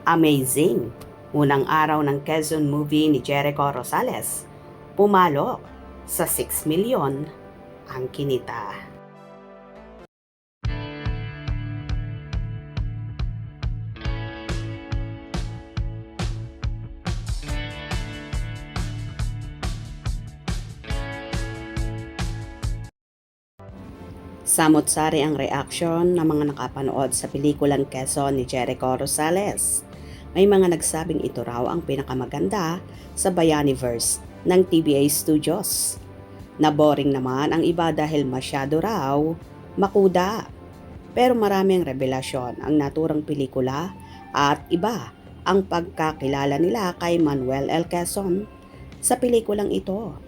Amazing! Unang araw ng Quezon movie ni Jericho Rosales. Pumalo sa 6 milyon ang kinita. Samot-sari ang reaksyon ng mga nakapanood sa pelikulang Quezon ni Jericho Rosales. May mga nagsabing ito raw ang pinakamaganda sa Bayaniverse ng TBA Studios. Naboring naman ang iba dahil masyado raw makuda. Pero maraming revelasyon ang naturang pelikula at iba ang pagkakilala nila kay Manuel L. Quezon sa pelikulang ito.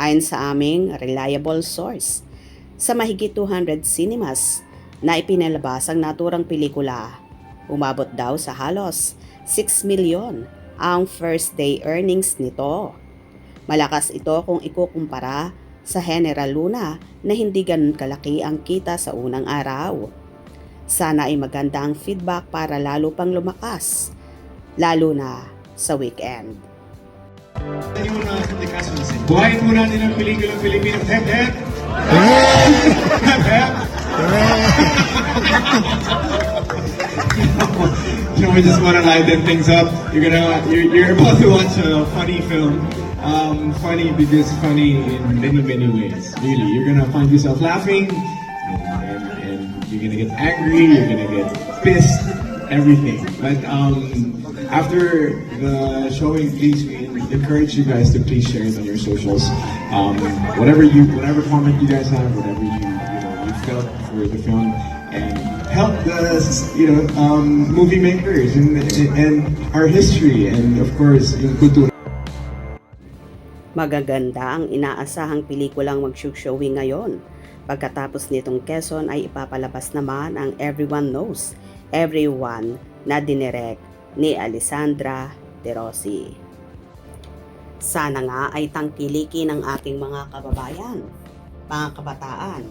Ayon sa aming reliable source, sa mahigit 200 cinemas na ipinalabas ang naturang pelikula, umabot daw sa halos 6 milyon ang first day earnings nito. Malakas ito kung ikukumpara sa General Luna na hindi ganun kalaki ang kita sa unang araw. Sana ay maganda ang feedback para lalo pang lumakas, lalo na sa weekend. Buhayin muna natin ang pelikulang Pilipino. Hep, hep! You know, we just want to liven things up. You're about to watch a funny film. Funny because funny in many ways. Really, you're gonna find yourself laughing, and you're gonna get angry. You're gonna get pissed. Everything. But after the showing, please encourage you guys to please share it on your socials. Whatever comment you guys have, whatever you felt for the film, and help the movie makers and our history, and of course yung kultura. Magaganda ang inaasahang pelikulang mag-showing ngayon. Pagkatapos nitong Quezon ay ipapalabas naman ang Everyone Knows Everyone na dinirect ni Alessandra De Rossi. Sana nga ay tangkilikin ng ating mga kababayan, mga kabataan,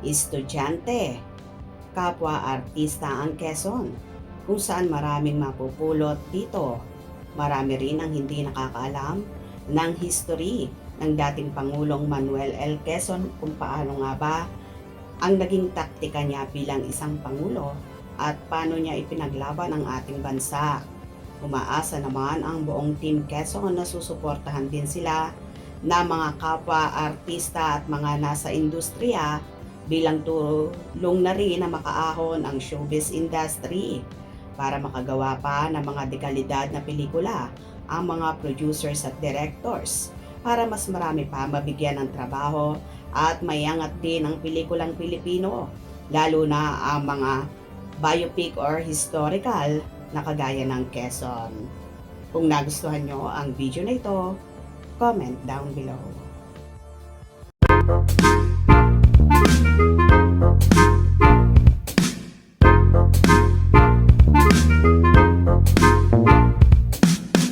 estudyante, kapwa artista ang Quezon, kung saan maraming mapupulot dito. Marami rin ang hindi nakakaalam ng history ng dating Pangulong Manuel L. Quezon kung paano nga ba ang naging taktika niya bilang isang Pangulo at paano niya ipinaglaban ang ating bansa. Umaasa naman ang buong Team Quezon na susuportahan din sila na mga kapwa artista at mga nasa industriya bilang tulong na rin na makaahon ang showbiz industry para makagawa pa ng mga dekalidad na pelikula ang mga producers at directors para mas marami pa mabigyan ng trabaho at mayangat din ang pelikulang Pilipino, lalo na ang mga biopic or historical na kagaya ng Quezon. Kung nagustuhan nyo ang video na ito, comment down below.